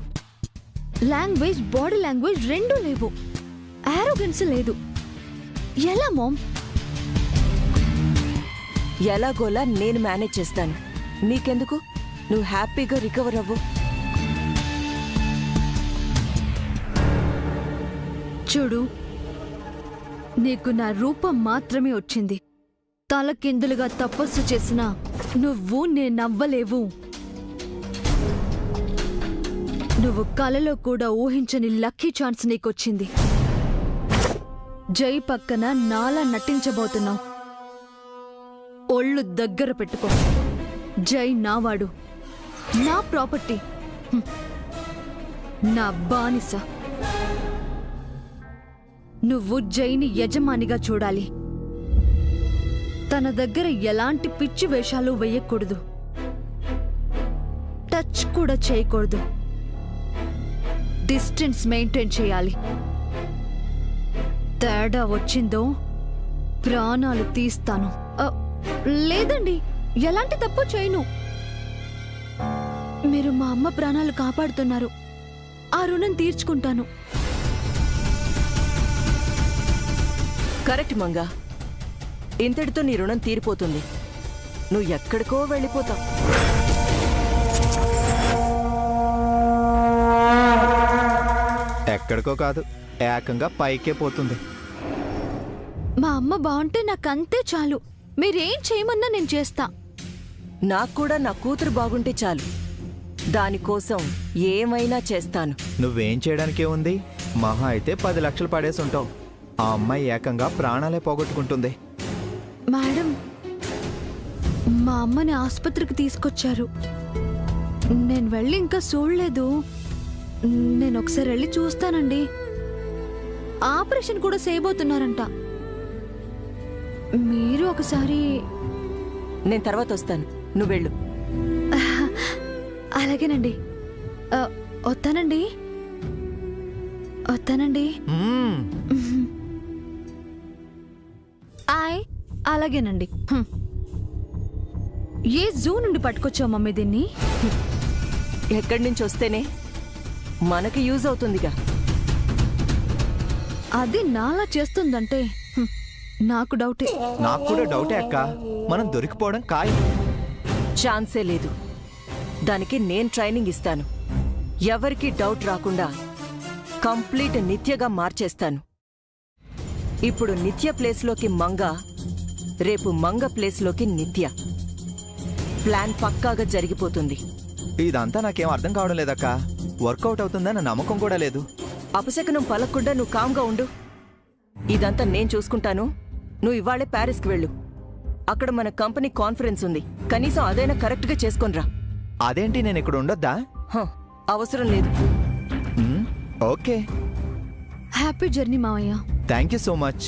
లాంగ్వేజ్, బాడీ లాంగ్వేజ్ రెండూ లేవు, ఆరోగెన్స్ లేదు. ఎలా మామ్? ఎలాగోలా నేను మేనేజ్ చేస్తాను. నీకెందుకు? నువ్వు హ్యాపీగా రికవర్ అవ్వు. చూడు, నీకు నా రూపం మాత్రమే వచ్చింది. తలకిందులుగా తపస్సు చేసినా నువ్వు నేనవ్వలేవు. నువ్వు కలలో కూడా ఊహించని లక్కీ ఛాన్స్ నీకొచ్చింది. జై పక్కన నాలా నటించబోతున్నావు. ఒళ్ళు దగ్గర పెట్టుకో. జై నావాడు, నా ప్రాపర్టీ, నా బానిస. నువ్వు జైని యజమానిగా చూడాలి. తన దగ్గర ఎలాంటి పిచ్చి వేషాలు వేయకూడదు. టచ్ కూడా చేయకూడదు. డిస్టెన్స్ మెయింటైన్ చేయాలి. తేడా వచ్చిందో ప్రాణాలు తీస్తాను. లేదండి, ఎలాంటి తప్పు చేయను. మీరు మా అమ్మ ప్రాణాలు కాపాడుతున్నారు. ఆ రుణం తీర్చుకుంటాను. కరెక్ట్ మంగా. ఇంతటితో నీ రుణం తీరిపోతుంది. నువ్వు ఎక్కడికో వెళ్ళిపోతావు. ఎక్కడికో కాదు, ఏకంగా పైకే పోతుంది. మా అమ్మ బాగుంటే నాకంతే చాలు. మీరేం చేయమన్నా నేను చేస్తా. నాకు కూడా నా కూతురు బాగుంటే చాలు. దానికోసం ఏమైనా చేస్తాను. నువ్వేం చేయడానికే ఉంది? మహా అయితే 10 లక్షలు పడేసి ఉంటావు. ఆ అమ్మాయి ఏకంగా ప్రాణాలే పోగొట్టుకుంటుంది. మేడం, మా అమ్మని ఆసుపత్రికి తీసుకొచ్చారు. నేను వెళ్ళి ఇంకా చూడలేదు. నేను ఒకసారి వెళ్ళి చూస్తానండి. ఆపరేషన్ కూడా చేయబోతున్నారంట. మీరు ఒకసారి. నేను తర్వాత వస్తాను, నువ్వు వెళ్ళు. అలాగేనండి. వస్తానండి. వస్తానండి. అలాగేనండి. ఏ జూ నుండి పట్టుకొచ్చావు మమ్మీ దీన్ని? ఎక్కడి నుంచి వస్తేనే మనకి యూజ్ అవుతుందిగా. అది నాలా చేస్తుందంటే నాకు డౌటే. నాకు కూడా డౌటే అక్క. మనం దొరికిపోవడం ఖాయం. ఛాన్సే లేదు. దానికి నేను ట్రైనింగ్ ఇస్తాను. ఎవరికి డౌట్ రాకుండా కంప్లీట్ నిత్యగా మార్చేస్తాను. ఇప్పుడు నిత్య ప్లేస్లోకి మంగ, రేపు మంగ ప్లేస్లోకి నిత్య. ప్లాన్ పక్కాగా జరిగిపోతుంది. ఇదంతా నాకేం అర్థం కావడం లేదక్క. వర్కౌట్ అవుతుందన్న నమ్మకం కూడా లేదు. అపశకనం పలక్కుండా నువ్వు కామ్గా ఉండు. ఇదంతా నేను చూసుకుంటాను. నువ్వు ఇవాళే ప్యారిస్కి వెళ్ళు. అక్కడ మన కంపెనీ కాన్ఫరెన్స్ ఉంది. కనీసం అదైనా కరెక్ట్గా చేసుకొనిరా. అదేంటి, నేను ఇక్కడ ఉండొద్దా? అవసరం లేదు. ఓకే. హ్యాపీ జర్నీ మావయ్య. Thank you so much.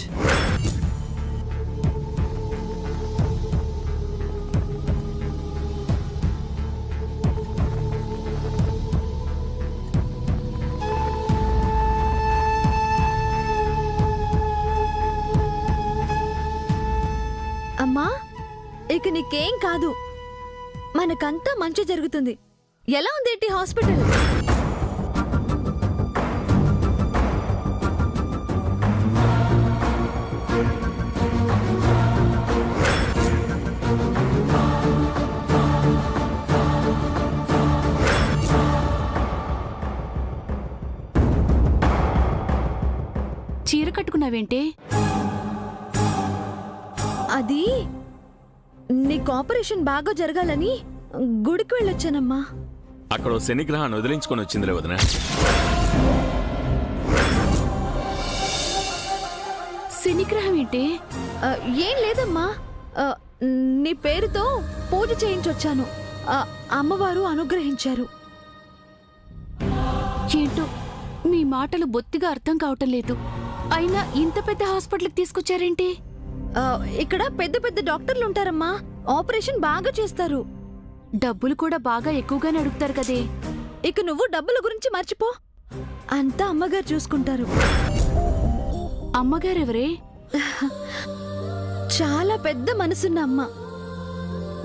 ఇక నీకేం కాదు, మనకంతా మంచి జరుగుతుంది. ఎలా ఉందేంటి హాస్పిటల్? చీర కట్టుకున్నావేంటే? అది నీకు ఆపరేషన్ బాగా జరగాలని గుడికి వెళ్ళొచ్చానమ్మా. అక్కడ ఓ శనిగ్రహాన్ని వదిలించుకొని వచ్చిందిలే వదిన. శనిగ్రహం ఏంటి? ఏం లేదమ్మా, నీ పేరుతో పూజ చేయించొచ్చాను. అమ్మవారు అనుగ్రహించారు. ఏంటో మీ మాటలు బొత్తిగా అర్థం కావటం లేదు. అయినా ఇంత పెద్ద హాస్పిటల్కి తీసుకొచ్చారేంటి? ఇక్కడ పెద్ద పెద్ద డాక్టర్లు ఉంటారమ్మా, ఆపరేషన్ బాగా చేస్తారు. డబ్బులు కూడా బాగా ఎక్కువగానే అడుగుతారు కదే. ఇక నువ్వు డబ్బుల గురించి మర్చిపో, అంతా అమ్మగారు చూసుకుంటారు. అమ్మగారెవరే? చాలా పెద్ద మనసున్న అమ్మ,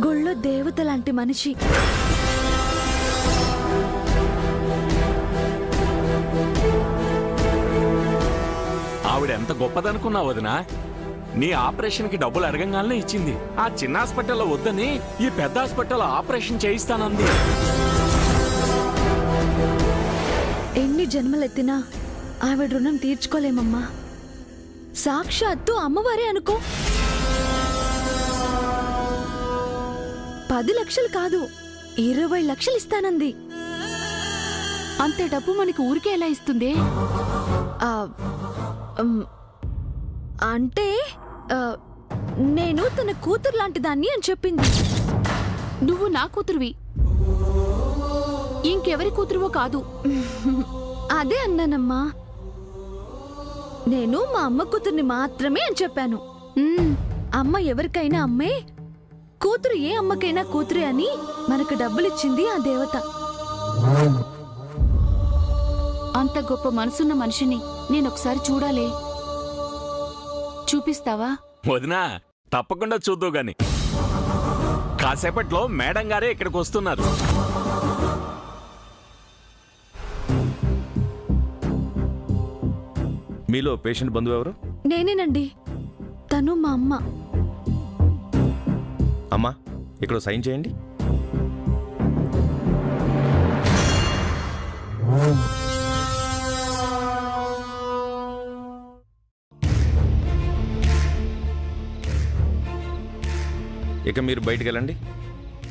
గుళ్ళో దేవత లాంటి మనిషి. ఆవిడ ఎంత గొప్పదనుకున్నావు వదినా? నీ ఆపరేషన్ కి డబ్బులు అడగంగానే ఇచ్చింది. ఆ చిన్న హాస్పిటల్లో వద్దని ఈ పెద్ద హాస్పిటల్ ఆపరేషన్ చేయిస్తానంది. ఎన్ని జన్మలెత్తినా ఆవిడ రుణం తీర్చుకోలేమమ్మా. సాక్షాత్తు అమ్మవారే అనుకో. 10 లక్షలు కాదు, 20 లక్షలు ఇస్తానంది. అంత డబ్బు మనకి ఊరికే ఎలా ఇస్తుంది? అంటే నేను తన కూతురు లాంటి దాన్ని అని చెప్పింది. నువ్వు నా కూతురువి, ఇంకెవరి కూతురువో కాదు. అదే అన్నానమ్మా, నేను మా అమ్మ కూతుర్ని మాత్రమే అని చెప్పాను. అమ్మ ఎవరికైనా అమ్మే, కూతురు ఏ అమ్మకైనా కూతురే అని మనకు డబ్బులిచ్చింది ఆ దేవత. అంత గొప్ప మనసున్న మనిషిని నేనొకసారి చూడాలే. చూపిస్తావా? వదినా తప్పకుండా చూద్దు గాని. కాసేపట్లో మేడం గారే ఇక్కడికి వస్తున్నారు. మీలో పేషెంట్ బంధువు ఎవరు? నేనేనండి, తను మా అమ్మ. అమ్మా, ఇక్కడ సైన్ చేయండి. ఇక మీరు బయటికి వెళ్ళండి.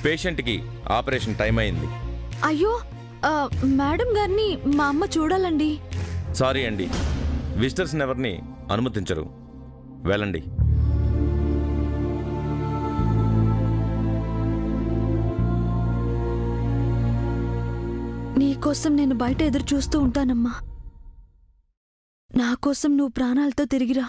పేషెంట్కి ఆపరేషన్ టైం అయింది. అయ్యో, మేడం గారిని మా అమ్మ చూడాలండి. సారీ అండి, విజిటర్స్ని ఎవరిని అనుమతించరు. వెళ్ళండి. నీకోసం నేను బయట ఎదురు చూస్తూ ఉంటానమ్మా. నా కోసం నువ్వు ప్రాణాలతో తిరిగిరా.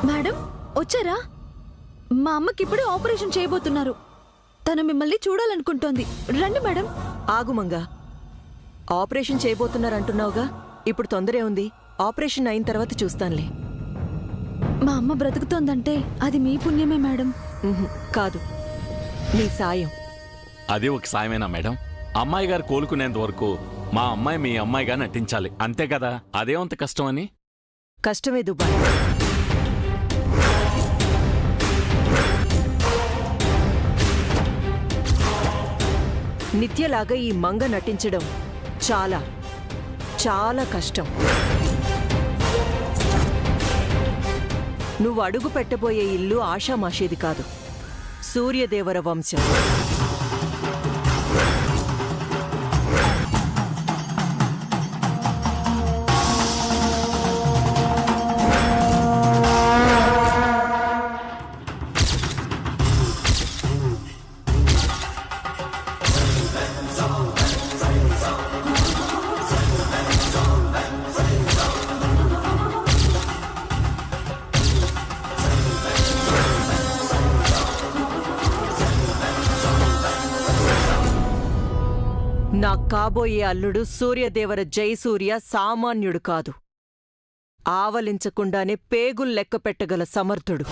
మేడం వచ్చారా? మా అమ్మకి ఇప్పుడే ఆపరేషన్ చేయబోతున్నారు. తను మిమ్మల్ని చూడాలనుకుంటోంది. రండి మేడం. ఆగుమంగా, ఆపరేషన్ చేయబోతున్నారంటున్నావుగా, ఇప్పుడు తొందరే ఉంది. ఆపరేషన్ అయిన తర్వాత చూస్తానులే. మా అమ్మ బ్రతుకుతోందంటే అది మీ పుణ్యమే మేడం. కాదు, నీ సాయం. అది ఒక సాయమేనా మేడం? అమ్మాయి గారు కోలుకునేంత వరకు మా అమ్మాయి మీ అమ్మాయిగా నటించాలి, అంతే కదా? అదేమంత కష్టం అని? కష్టమే దుబాయ్. నిత్యలాగా ఈ మంగ నటించడం చాలా చాలా కష్టం. నువ్వు అడుగు పెట్టబోయే ఇల్లు ఆషామాషేది కాదు, సూర్యదేవర వంశం. నా కాబోయే అల్లుడు సూర్యదేవర జయసూర్య సామాన్యుడు కాదు. ఆవలించకుండానే పేగుల్లెక్క పెట్టగల సమర్థుడు.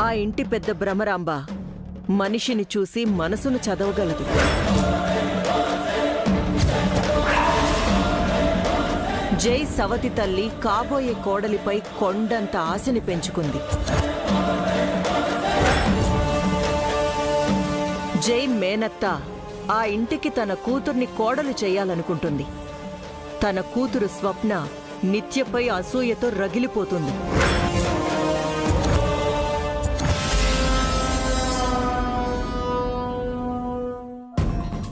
ఆ ఇంటి పెద్ద భ్రమరాంబ మనిషిని చూసి మనసును చదవగలదు. జై సవతి తల్లి కాబోయే కోడలిపై కొండంత ఆశని పెంచుకుంది. జై మేనత్త ఆ ఇంటికి తన కూతుర్ని కోడలు చెయ్యాలనుకుంటుంది. తన కూతురు స్వప్న నిత్యపై అసూయతో రగిలిపోతుంది.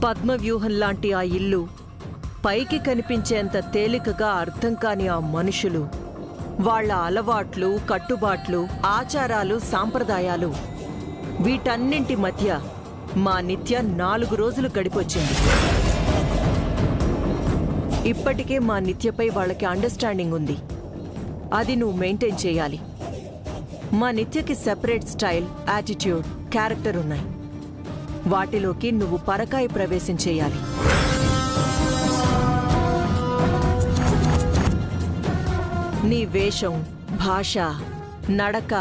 పద్మవ్యూహంలాంటి ఆ ఇల్లు, పైకి కనిపించేంత తేలికగా అర్థం కాని ఆ మనుషులు, వాళ్ల అలవాట్లు, కట్టుబాట్లు, ఆచారాలు, సాంప్రదాయాలు, వీటన్నింటి మధ్య మా నిత్య 4 రోజులు గడిపొచ్చింది. ఇప్పటికే మా నిత్యపై వాళ్ళకి అండర్స్టాండింగ్ ఉంది. అది నువ్వు మెయింటైన్ చేయాలి. మా నిత్యకి సెపరేట్ స్టైల్, యాటిట్యూడ్, క్యారెక్టర్ ఉన్నాయి. వాటిలోకి నువ్వు పరకాయ ప్రవేశం చేయాలి. నీ వేషం, భాష, నడక,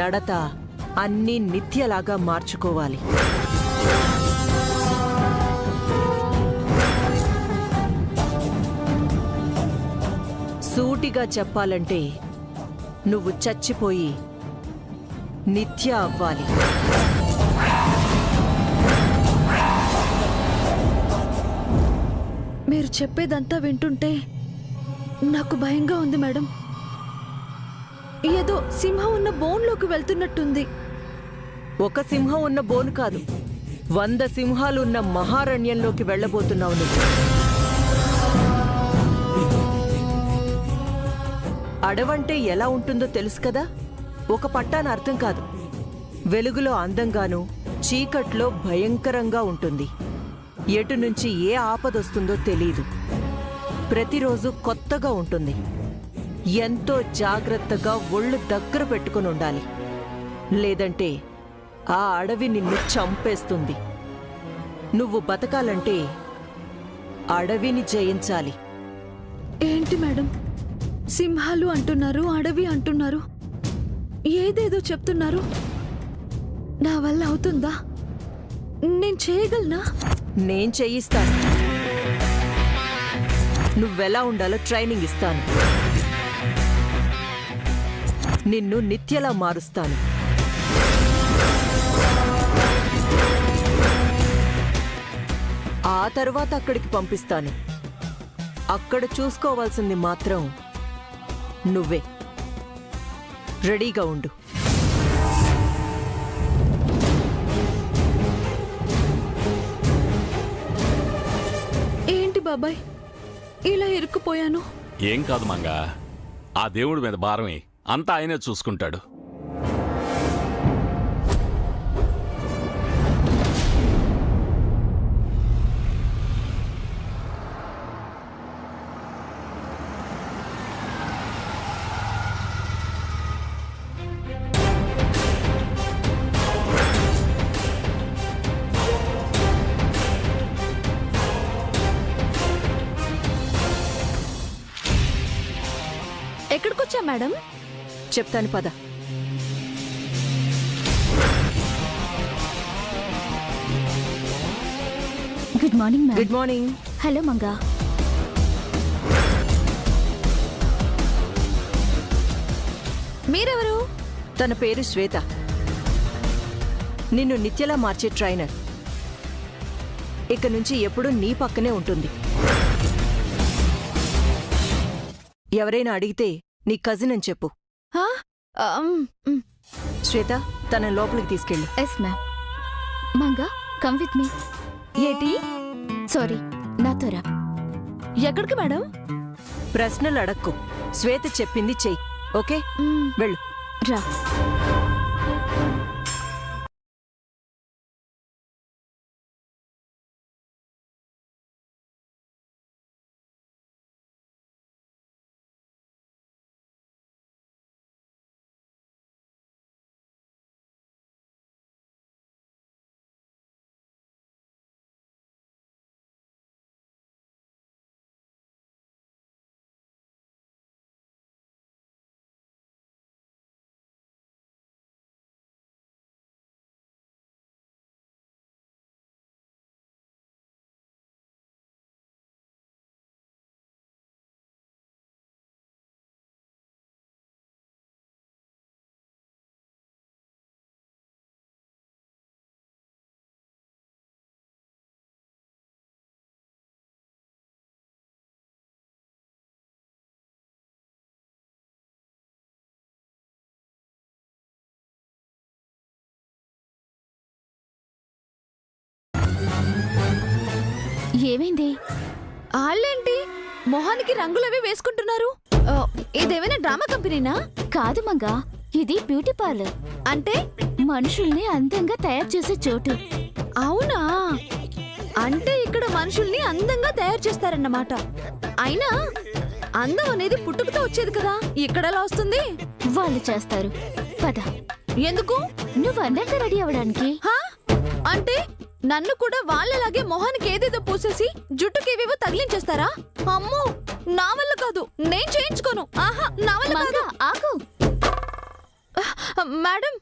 నడత అన్నీ నిత్యలాగా మార్చుకోవాలి. సూటిగా చెప్పాలంటే నువ్వు చచ్చిపోయి నిత్య అవ్వాలి. మీరు చెప్పేదంతా వింటుంటే నాకు భయంగా ఉంది మేడం. ఏదో సింహం ఉన్న బోన్లోకి వెళ్తున్నట్టుంది. ఒక సింహం ఉన్న బోను కాదు, 100 సింహాలున్న మహారణ్యంలోకి వెళ్ళబోతున్నావు నువ్వు. అడవంటే ఎలా ఉంటుందో తెలుసు కదా. ఒక పట్టాన అర్థం కాదు. వెలుగులో అందంగానూ, చీకట్లో భయంకరంగా ఉంటుంది. ఎటు నుంచి ఏ ఆపదొస్తుందో తెలీదు. ప్రతిరోజు కొత్తగా ఉంటుంది. ఎంతో జాగ్రత్తగా ఒళ్ళు దగ్గర పెట్టుకుని ఉండాలి. లేదంటే ఆ అడవి నిన్ను చంపేస్తుంది. నువ్వు బతకాలంటే అడవిని జయించాలి. ఏంటి మేడం, సింహాలు అంటున్నారు, అడవి అంటున్నారు, ఏదేదో చెప్తున్నారు. నా వల్ల అవుతుందా? నేను చేయగలనా? నేను చేయిస్తాను. నువ్వెలా ఉండాలో ట్రైనింగ్ ఇస్తాను. నిన్ను నిత్యలా మారుస్తాను. ఆ తర్వాత అక్కడికి పంపిస్తాను. అక్కడ చూసుకోవాల్సింది మాత్రం నువ్వే. రెడీగా ఉండు. ఏంటి బాబాయ్, ఇలా ఇరుక్కుపోయాను? ఏం కాదు మంగా, ఆ దేవుడి మీద భారమే, అంతా ఆయనే చూసుకుంటాడు. ఎక్కడికొచ్చా మేడం? చెప్తాను పద. Good morning ma'am. Good morning. Hello Manga. మీరెవరు? తన పేరు శ్వేత. నిన్ను నిత్యలా మార్చే ట్రైనర్. ఇక నుంచి ఎప్పుడూ నీ పక్కనే ఉంటుంది. ఎవరైనా అడిగితే నీ కజిన్ అని చెప్పు. శ్వేత, తన లోపలికి తీసుకెళ్ళు. Yes ma'am. Manga, come with me. ఏటి? సారీ, నాతో రా. ఎక్కడికి మేడం? ప్రశ్నలు అడక్కు. శ్వేత చెప్పింది చెయ్యి. ఓకే, వెళ్ళు. రా. ఏమైంది? వాళ్ళేంటి మొహానికి రంగులవి వేసుకుంటున్నారు? ఇదేమైనా డ్రామా కంపెనీనా? కాదు మంగా, ఇది బ్యూటీ పార్లర్. అంటే మనుషుల్ని అందంగా తయారు చేసే చోటు. అవునా? అంటే ఇక్కడ మనుషుల్ని అందంగా తయారు చేస్తారన్నమాట. అయినా అందం అనేది పుట్టుకతో వచ్చేది కదా, ఇక్కడెలా వస్తుంది? వాళ్ళు చేస్తారు. పద. ఎందుకు? నువ్వు అందంగా రెడీ అవ్వడానికి. అంటే నన్ను కూడా వాళ్ళలాగే మొహానికి ఏదేదో పూసేసి జుట్టుకి ఏవేవో తగిలించేస్తారా? అమ్మో, నా వల్ల కాదు, నేను చేయించుకోను. ఆహా, నా వల్ల కాదు. ఆగు మేడం.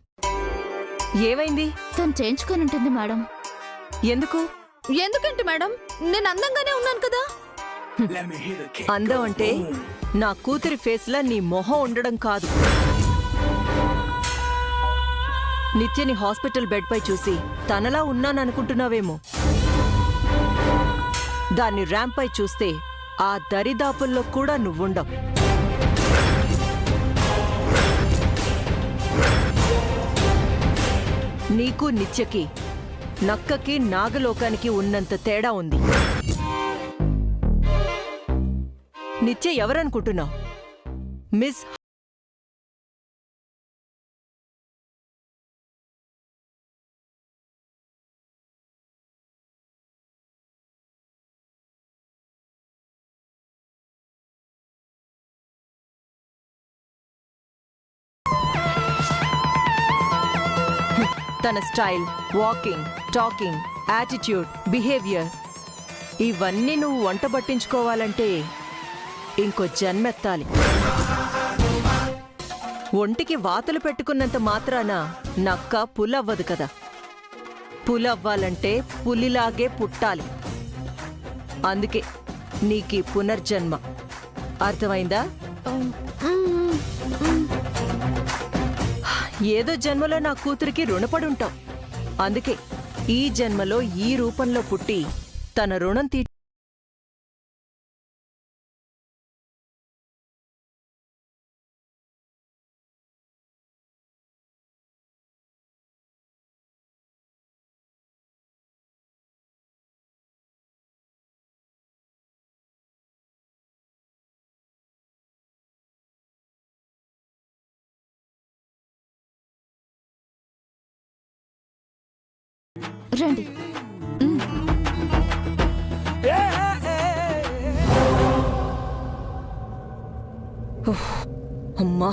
ఏమైంది? తను చేయించుకొని ఉంటుంది మేడం. ఎందుకు? ఎందుకంటే మేడం, నేను అందంగానే ఉన్నాను కదా. అందం అంటే నా కూతురి ఫేస్లా నీ మొహం ఉండడం కాదు. నిత్యని హాస్పిటల్ బెడ్ పై చూసి తనలా ఉన్నాననుకుంటున్నావేమో. దాన్ని ర్యాంప్ పై చూస్తే ఆ దరిదాపుల్లో కూడా నువ్వుండవు. నీకు నిత్యకి, నక్కకి నాగలోకానికి ఉన్నంత తేడా ఉంది. నిత్య ఎవరనుకుంటున్నావు? మిస్ తన style, walking, talking, attitude, behaviour ఇవన్నీ నువ్వు వంట పట్టించుకోవాలంటే ఇంకో జన్మెత్తాలి. ఒంటికి వాతలు పెట్టుకున్నంత మాత్రాన నక్క పులవ్వదు కదా. పులవ్వాలంటే పులిలాగే పుట్టాలి. అందుకే నీకీ పునర్జన్మ. అర్థమైందా? ఏదో జన్మలో నా కూతురికి రుణపడుంటావు. అందుకే ఈ జన్మలో ఈ రూపంలో పుట్టి తన రుణం తీ రండి. అమ్మా